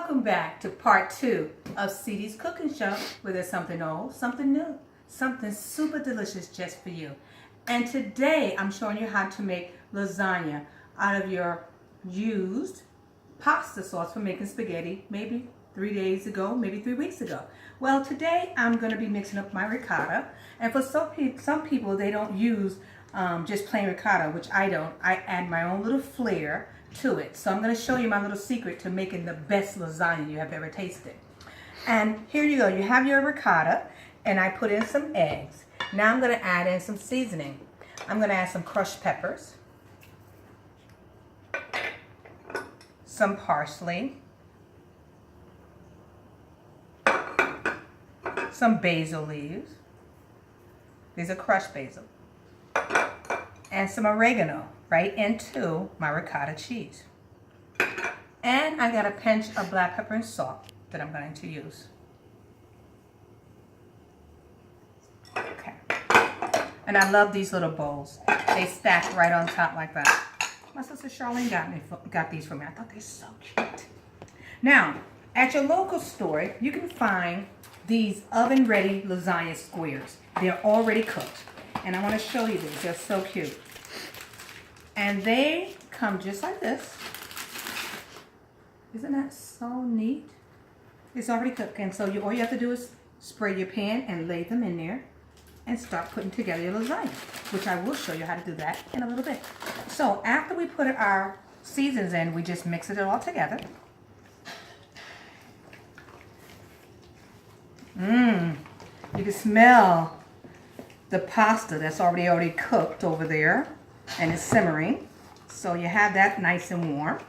Welcome back to part 2 of Ceedys Cooking Show, where there's something old, something new, something super delicious just for you. And today I'm showing you how to make lasagna out of your used pasta sauce for making spaghetti maybe 3 days ago, maybe 3 weeks ago. Well, today I'm going to be mixing up my ricotta, and for some people they don't use just plain ricotta, which I don't. I add my own little flair to it. So I'm going to show you my little secret to making the best lasagna you have ever tasted. And here you go. You have your ricotta, and I put in some eggs. Now I'm going to add in some seasoning. I'm going to add some crushed peppers, some parsley, some basil leaves. These are crushed basil. And some oregano right into my ricotta cheese. And I got a pinch of black pepper and salt that I'm going to use. Okay. And I love these little bowls. They stack right on top like that. My sister Charlene got these for me. I thought they're so cute. Now, at your local store, you can find these oven-ready lasagna squares. They're already cooked. And I want to show you these. They're so cute. And they come just like this. Isn't that so neat? It's already cooked. And so all you have to do is spray your pan and lay them in there and start putting together your lasagna, which I will show you how to do that in a little bit. So after we put our seasons in, we just mix it all together. You can smell the pasta that's already cooked over there, and it's simmering. So you have that nice and warm.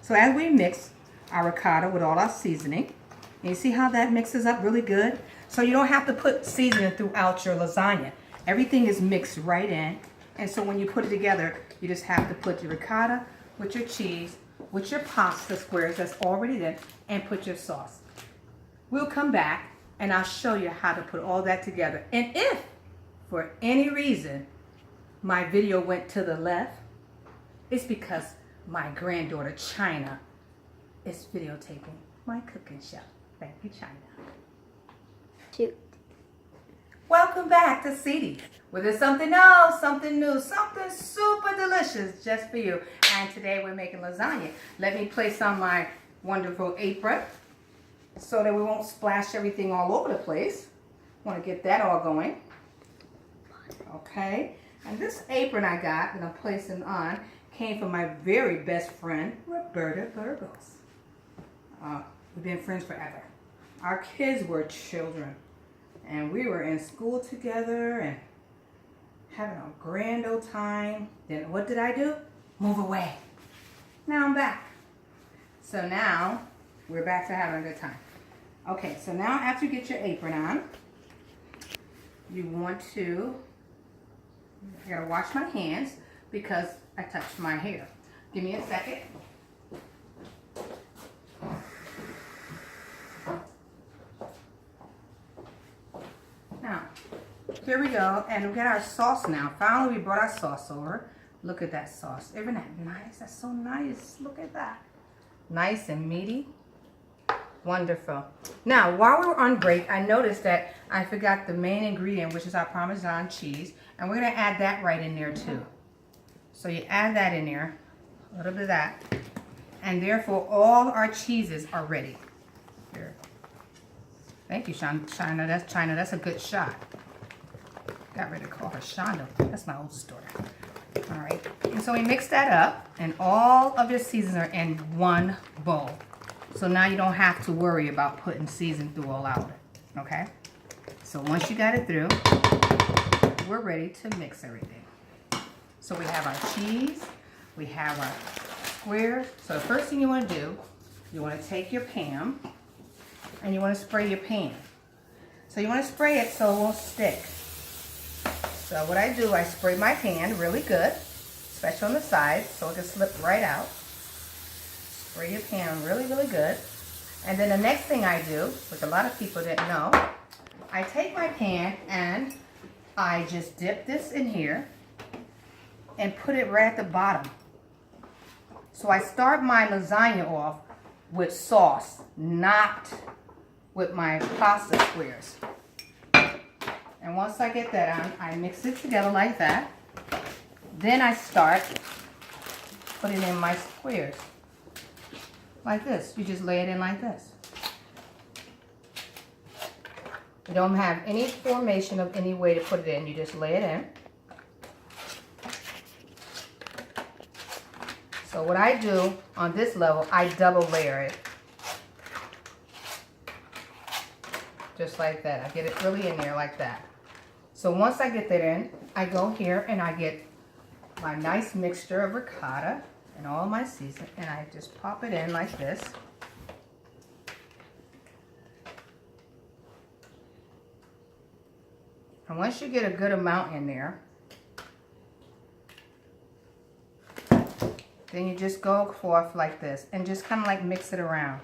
So as we mix our ricotta with all our seasoning, and you see how that mixes up really good? So you don't have to put seasoning throughout your lasagna. Everything is mixed right in. And so when you put it together, you just have to put your ricotta with your cheese, with your pasta squares that's already there, and put your sauce. We'll come back and I'll show you how to put all that together. And if for any reason my video went to the left, it's because my granddaughter China is videotaping my cooking show. Thank you, China. Shoot. Welcome back to Ceedys, where there's something else, something new, something super delicious just for you. And today we're making lasagna. Let me place on my wonderful apron so that we won't splash everything all over the place. Want to get that all going. Okay. And this apron I got that I'm placing on came from my very best friend, Roberta Burgos. We've been friends forever. Our kids were children, and we were in school together and having a grand old time. Then what did I do? Move away. Now I'm back. So now we're back to having a good time. Okay, so now after you get your apron on, you want to, I gotta wash my hands because I touched my hair. Give me a second. Now, here we go, and we got our sauce now. Finally, we brought our sauce over. Look at that sauce. Isn't that nice? That's so nice. Look at that. Nice and meaty. Wonderful. Now, while we were on break, I noticed that I forgot the main ingredient, which is our Parmesan cheese, and we're going to add that right in there too. So you add that in there, a little bit of that, and therefore all our cheeses are ready. Here. Thank you, China. That's a good shot. Got ready to call her Shonda. That's my old story. All right. And so we mix that up, and all of your seasons are in one bowl. So now you don't have to worry about putting season through all out. Okay? So once you got it through, we're ready to mix everything. So we have our cheese, we have our squares. So the first thing you want to do, you want to take your pan and you want to spray your pan. So you want to spray it so it won't stick. So what I do, I spray my pan really good, especially on the sides so it can slip right out. Spray your pan really, really good. And then the next thing I do, which a lot of people didn't know, I take my pan and I just dip this in here and put it right at the bottom. So I start my lasagna off with sauce, not with my pasta squares. And once I get that on, I mix it together like that. Then I start putting in my squares. Like this. You just lay it in like this. You don't have any formation of any way to put it in. You just lay it in. So what I do on this level, I double layer it. Just like that. I get it really in there like that. So once I get that in, I go here and I get my nice mixture of ricotta and all my seasoning, and I just pop it in like this. And once you get a good amount in there, then you just go forth like this and just kind of like mix it around.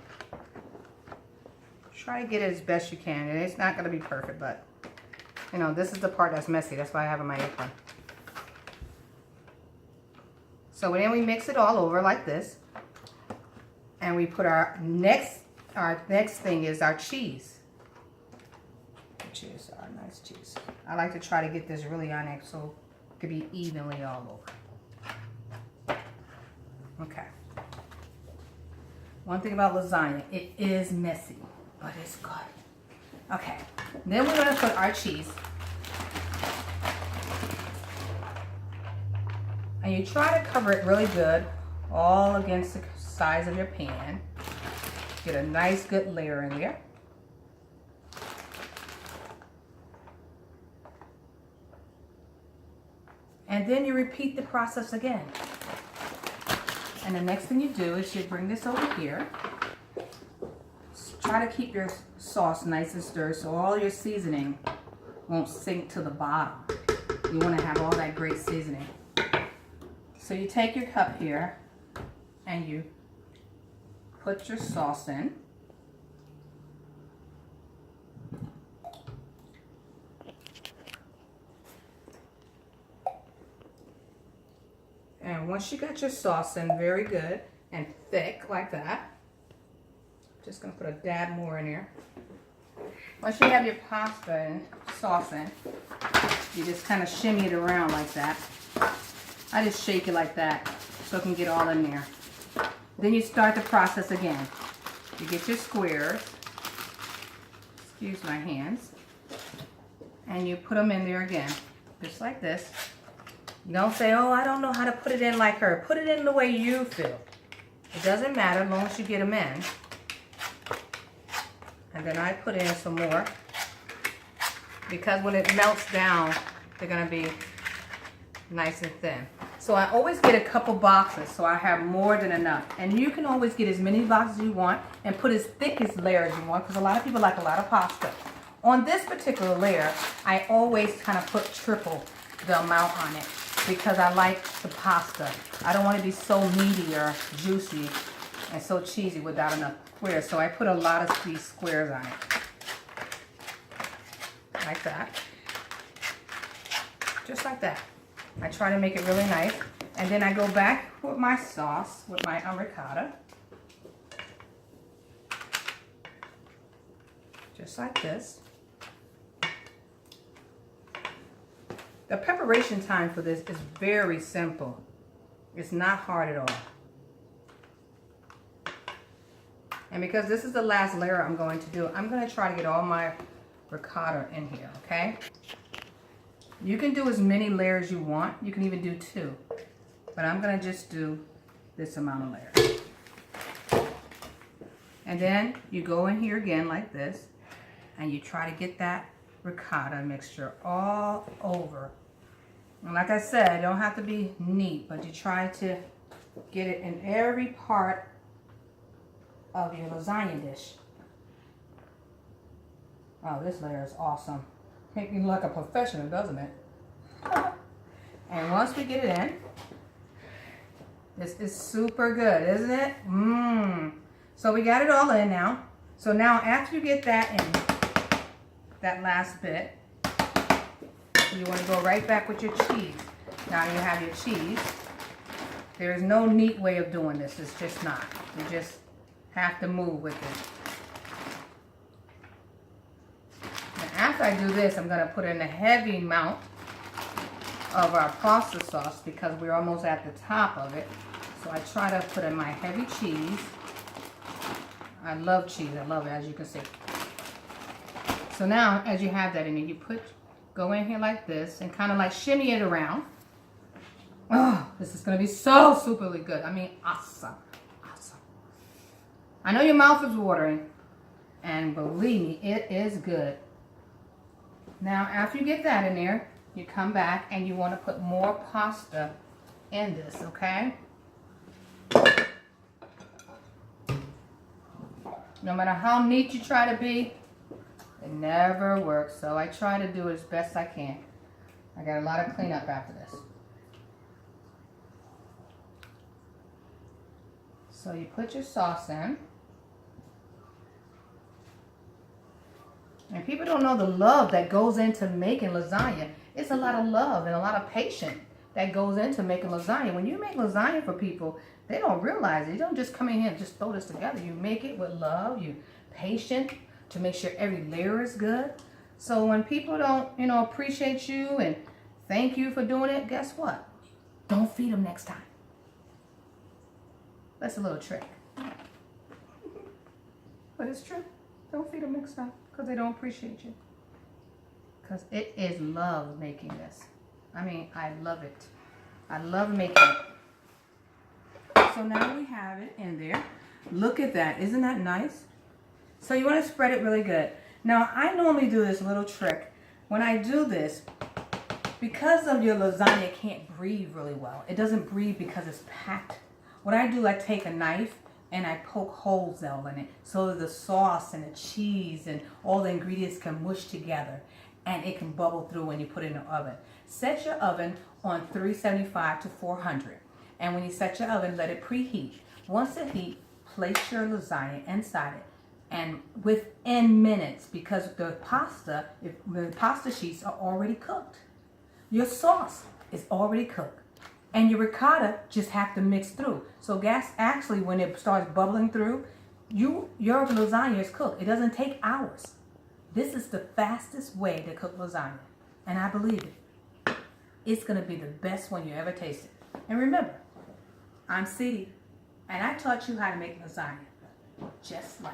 Try to get it as best you can. And it's not going to be perfect, but you know, this is the part that's messy. That's why I have in my apron. So then we mix it all over like this. And we put our next thing is our cheese. Which is our nice cheese. I like to try to get this really on it so it could be evenly all over. Okay. One thing about lasagna, it is messy, but it's good. Okay. Then we're going to put our cheese. And you try to cover it really good, all against the sides of your pan. Get a nice good layer in there. And then you repeat the process again. And the next thing you do is you bring this over here. Try to keep your sauce nice and stirred so all your seasoning won't sink to the bottom. You want to have all that great seasoning. So you take your cup here and you put your sauce in. And once you got your sauce in very good and thick like that, just gonna put a dab more in here. Once you have your pasta and sauce in, you just kind of shimmy it around like that. I just shake it like that so it can get all in there. Then you start the process again. You get your squares, excuse my hands, and you put them in there again, just like this. You don't say, oh, I don't know how to put it in like her. Put it in the way you feel. It doesn't matter as long as you get them in. And then I put in some more. Because when it melts down, they're going to be nice and thin. So I always get a couple boxes so I have more than enough. And you can always get as many boxes as you want and put as thick as layer as you want because a lot of people like a lot of pasta. On this particular layer, I always kind of put triple the amount on it because I like the pasta. I don't want to be so meaty or juicy and so cheesy without enough squares. So I put a lot of these squares on it. Like that. Just like that. I try to make it really nice. And then I go back with my sauce, with my ricotta. Just like this. The preparation time for this is very simple. It's not hard at all. And because this is the last layer I'm going to do, I'm going to try to get all my ricotta in here, okay? You can do as many layers you want. You can even do 2. But I'm going to just do this amount of layers. And then you go in here again like this, and you try to get that ricotta mixture all over. And like I said, it don't have to be neat, but you try to get it in every part of your lasagna dish. Oh, this layer is awesome. Make me look like a professional, doesn't it? And once we get it in, this is super good, isn't it? So we got it all in now. So now after you get that in, that last bit, you want to go right back with your cheese. Now you have your cheese. There is no neat way of doing this. It's just not. You just have to move with it. And after I do this, I'm going to put in a heavy amount of our pasta sauce because we're almost at the top of it. So I try to put in my heavy cheese. I love cheese. I love it, as you can see. So now, as you have that in here, go in here like this and kind of like shimmy it around. Oh, this is going to be so superly good. I mean, awesome. Awesome. I know your mouth is watering, and believe me, it is good. Now, after you get that in there, you come back and you want to put more pasta in this, okay? No matter how neat you try to be, it never works. So I try to do it as best I can. I got a lot of cleanup after this. So you put your sauce in. And people don't know the love that goes into making lasagna. It's a lot of love and a lot of patience that goes into making lasagna. When you make lasagna for people, they don't realize it. You don't just come in here and just throw this together. You make it with love. You're patient to make sure every layer is good. So when people don't, appreciate you and thank you for doing it, guess what? Don't feed them next time. That's a little trick. But it's true. Don't feed them next time because they don't appreciate you. Because it is love making this. I mean, I love it. I love making it. So now we have it in there. Look at that. Isn't that nice? So you want to spread it really good. Now, I normally do this little trick. When I do this, because of your lasagna can't breathe really well. It doesn't breathe because it's packed. What I do, I take a knife and I poke holes out in it so that the sauce and the cheese and all the ingredients can mush together and it can bubble through when you put it in the oven. Set your oven on 375 to 400. And when you set your oven, let it preheat. Once it heats, place your lasagna inside it. And within minutes, because the pasta sheets are already cooked. Your sauce is already cooked. And your ricotta just have to mix through. So actually, when it starts bubbling through, your lasagna is cooked. It doesn't take hours. This is the fastest way to cook lasagna. And I believe it. It's going to be the best one you ever tasted. And remember, I'm Ceedys, and I taught you how to make lasagna. Just like